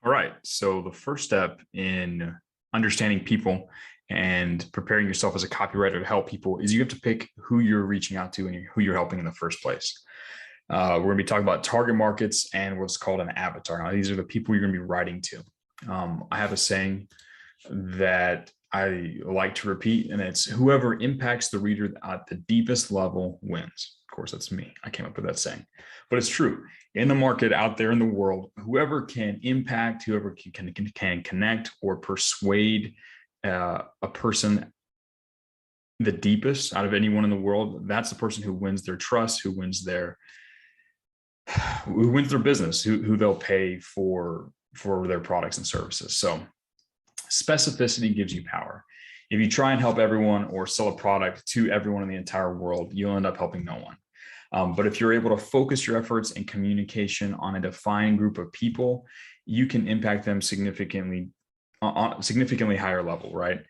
All right. So the first step in understanding people and preparing yourself as a copywriter to help people is you have to pick who you're reaching out to and who you're helping in the first place. We're going to be talking about target markets and what's called an avatar. Now, these are the people you're going to be writing to. I have a saying that I like to repeat, and it's whoever impacts the reader at the deepest level wins. Of course, that's me. I came up with that saying, but it's true. In the market out there in the world, whoever can impact, whoever can connect or persuade a person the deepest out of anyone in the world, that's the person who wins their trust, who wins their business, who they'll pay for their products and services. So specificity gives you power. If you try and help everyone or sell a product to everyone in the entire world, you'll end up helping no one. But if you're able to focus your efforts and communication on a defined group of people, you can impact them significantly on a significantly higher level, right?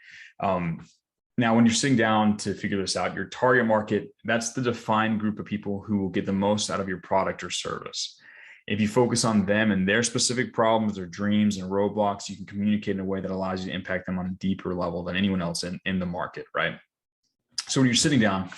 Now, when you're sitting down to figure this out, your target market, that's the defined group of people who will get the most out of your product or service. If you focus on them and their specific problems, their dreams and roadblocks, you can communicate in a way that allows you to impact them on a deeper level than anyone else in the market, right? So when you're sitting down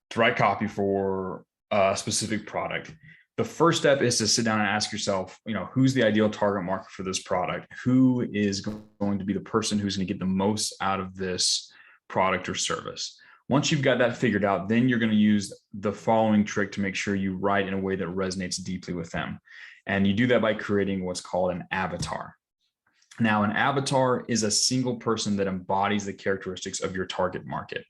to write copy for a specific product, the first step is to sit down and ask yourself, who's the ideal target market for this product? Who is going to be the person who's going to get the most out of this product or service? Once you've got that figured out, then you're going to use the following trick to make sure you write in a way that resonates deeply with them. And you do that by creating what's called an avatar. Now, an avatar is a single person that embodies the characteristics of your target market.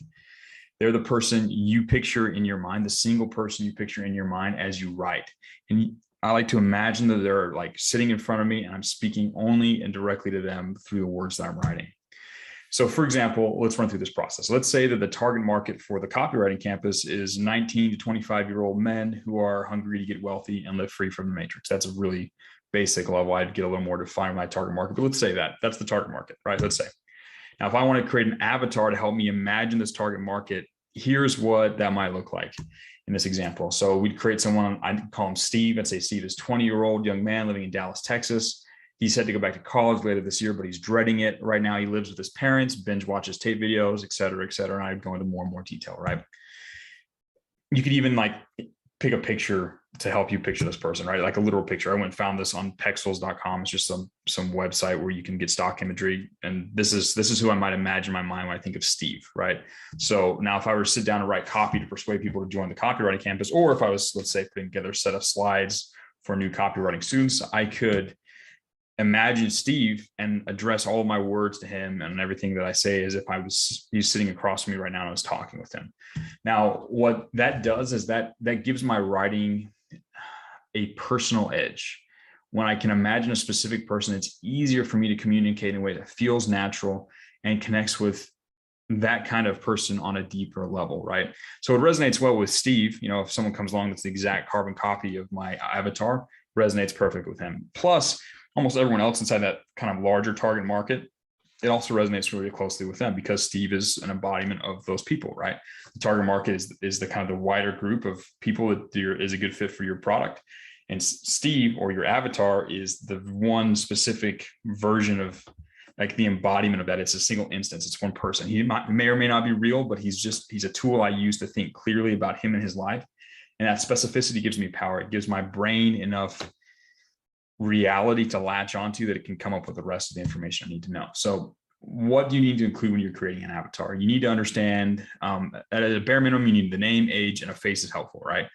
They're the person you picture in your mind, the single person you picture in your mind as you write. And I like to imagine that they're like sitting in front of me and I'm speaking only and directly to them through the words that I'm writing. So for example, let's run through this process. Let's say that the target market for the copywriting campus is 19 to 25-year-old men who are hungry to get wealthy and live free from the matrix. That's a really basic level. I'd get a little more to define my target market, but let's say that's the target market, right? Let's say. Now, if I want to create an avatar to help me imagine this target market, here's what that might look like in this example. So we'd create someone, I'd call him Steve. I'd say Steve is a 20-year-old young man living in Dallas, Texas. He's set to go back to college later this year, but he's dreading it. Right now, he lives with his parents, binge watches tape videos, et cetera, et cetera. And I'd go into more and more detail, right? You could even pick a picture to help you picture this person, right? Like a literal picture. I went and found this on pexels.com. It's just some website where you can get stock imagery. And this is who I might imagine in my mind when I think of Steve, right? So now if I were to sit down and write copy to persuade people to join the copywriting campus, or if I was, let's say, putting together a set of slides for new copywriting students, I could imagine Steve and address all of my words to him and everything that I say as if he's sitting across from me right now and I was talking with him. Now, what that does is that gives my writing a personal edge. When I can imagine a specific person, it's easier for me to communicate in a way that feels natural and connects with that kind of person on a deeper level, right? So it resonates well with Steve. If someone comes along that's the exact carbon copy of my avatar, resonates perfect with him. Plus, almost everyone else inside that kind of larger target market, it also resonates really closely with them because Steve is an embodiment of those people, right? The target market is the kind of the wider group of people that is a good fit for your product. And Steve, or your avatar, is the one specific version of like the embodiment of that. It's a single instance. It's one person. He may or may not be real, but he's a tool I use to think clearly about him and his life. And that specificity gives me power. It gives my brain enough reality to latch onto that it can come up with the rest of the information I need to know. So what do you need to include when you're creating an avatar? You need to understand, at a bare minimum, you need the name, age, and a face is helpful, right?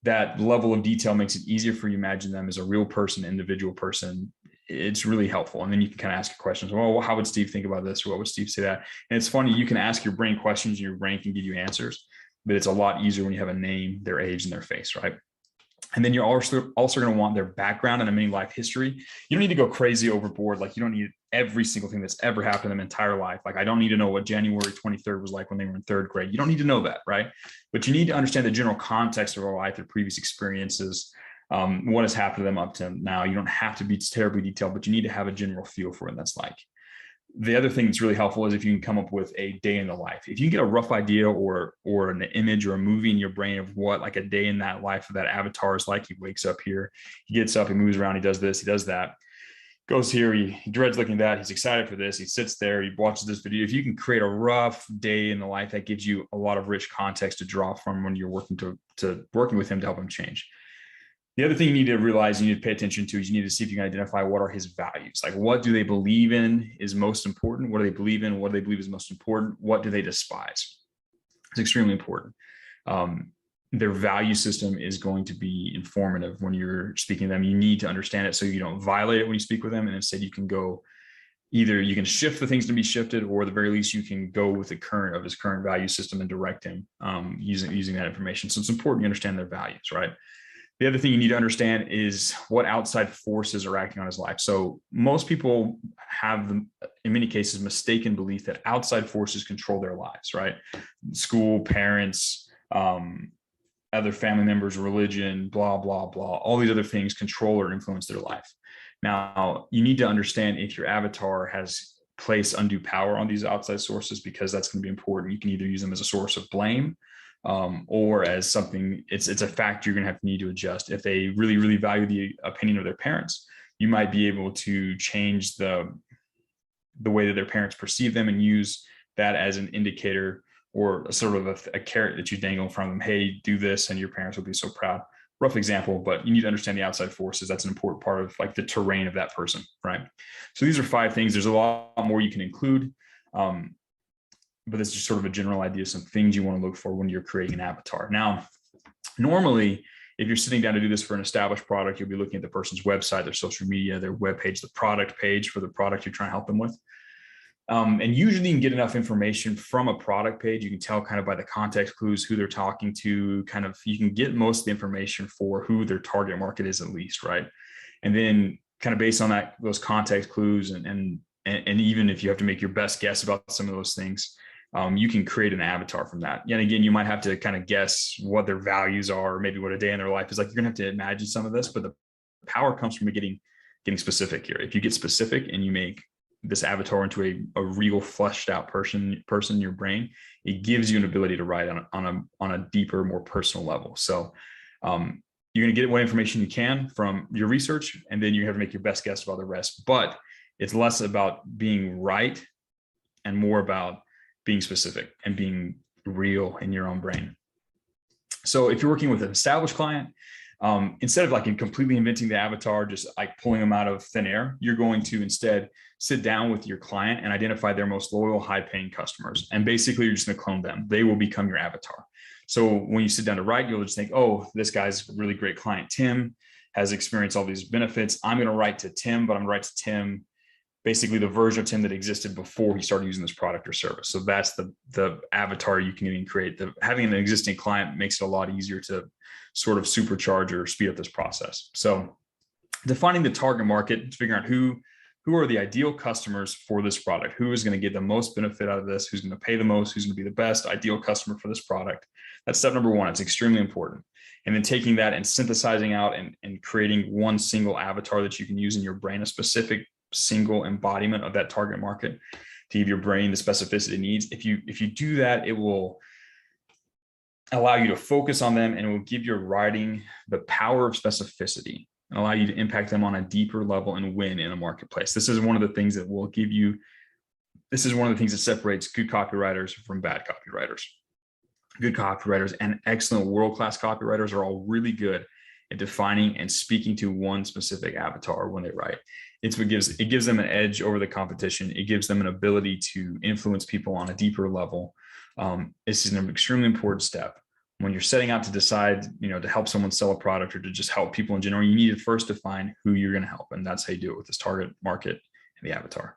That level of detail makes it easier for you to imagine them as a real person, individual person. It's really helpful. And then you can kind of ask questions. Well, how would Steve think about this? Or what would Steve say that? And it's funny, you can ask your brain questions and your brain can give you answers, but it's a lot easier when you have a name, their age, and their face, right? And then you're also going to want their background and a mini life history. You don't need to go crazy overboard. Like you don't need every single thing that's ever happened in their entire life. Like I don't need to know what January 23rd was like when they were in third grade. You don't need to know that, right? But you need to understand the general context of their life, their previous experiences, what has happened to them up to now. You don't have to be terribly detailed, but you need to have a general feel for what that's like. The other thing that's really helpful is if you can come up with a day in the life. If you can get a rough idea or an image or a movie in your brain of what like a day in that life of that avatar is like, he wakes up here, he gets up, he moves around, he does this, he does that. goes here, he dreads looking at that, he's excited for this, he sits there, he watches this video. If you can create a rough day in the life, that gives you a lot of rich context to draw from when you're working with him to help him change. The other thing you need to realize, you need to pay attention to, is you need to see if you can identify what are his values. Like, what do they believe in is most important? What do they believe in? What do they believe is most important? What do they despise? It's extremely important. Their value system is going to be informative when you're speaking to them. You need to understand it so you don't violate it when you speak with them. And instead you can go, either you can shift the things to be shifted, or at the very least you can go with his current value system and direct him using that information. So it's important you understand their values, right? The other thing you need to understand is what outside forces are acting on his life. So most people have, in many cases, mistaken belief that outside forces control their lives, right? School, parents, other family members, religion, blah, blah, blah. All these other things control or influence their life. Now, you need to understand if your avatar has placed undue power on these outside sources, because that's going to be important. You can either use them as a source of blame, or as something, it's a factor you're going to need to adjust. If they really, really value the opinion of their parents, you might be able to change the way that their parents perceive them and use that as an indicator, or a sort of a carrot that you dangle in front of them. Hey, do this and your parents will be so proud. Rough example, but you need to understand the outside forces. That's an important part of like the terrain of that person, right? So these are 5 things. There's a lot more you can include. But this is just sort of a general idea, some things you want to look for when you're creating an avatar. Now, normally, if you're sitting down to do this for an established product, you'll be looking at the person's website, their social media, their web page, the product page for the product you're trying to help them with. And usually you can get enough information from a product page. You can tell kind of by the context clues who they're talking to, kind of, you can get most of the information for who their target market is at least, right? And then kind of based on that, those context clues, and even if you have to make your best guess about some of those things, you can create an avatar from that. And again, you might have to kind of guess what their values are, or maybe what a day in their life is like. You're gonna have to imagine some of this, but the power comes from getting specific here. If you get specific and you make this avatar into a real fleshed out person in your brain, it gives you an ability to write on a deeper, more personal level. So you're going to get what information you can from your research, and then you have to make your best guess about the rest. But it's less about being right and more about being specific and being real in your own brain. So if you're working with an established client, instead of like completely inventing the avatar, just like pulling them out of thin air, you're going to instead sit down with your client and identify their most loyal, high-paying customers. And basically, you're just going to clone them. They will become your avatar. So when you sit down to write, you'll just think, oh, this guy's a really great client. Tim has experienced all these benefits. I'm going to write to Tim, but I'm going to write to Tim, basically the version of Tim that existed before he started using this product or service. So that's the avatar you can even create. Having an existing client makes it a lot easier to sort of supercharge or speed up this process. So defining the target market, figuring out who are the ideal customers for this product, who is going to get the most benefit out of this, who's going to pay the most, who's going to be the best ideal customer for this product. That's step number 1. It's extremely important. And then taking that and synthesizing out and creating one single avatar that you can use in your brain, a specific single embodiment of that target market to give your brain the specificity it needs. If you do that, it will allow you to focus on them, and it will give your writing the power of specificity and allow you to impact them on a deeper level and win in a marketplace. This is one of the things that will give you, this is one of the things that separates good copywriters from bad copywriters. Good copywriters and excellent world-class copywriters are all really good at defining and speaking to one specific avatar when they write. It gives them an edge over the competition. It gives them an ability to influence people on a deeper level. This is an extremely important step. When you're setting out to decide, to help someone sell a product or to just help people in general, you need to first define who you're going to help. And that's how you do it with this target market and the avatar.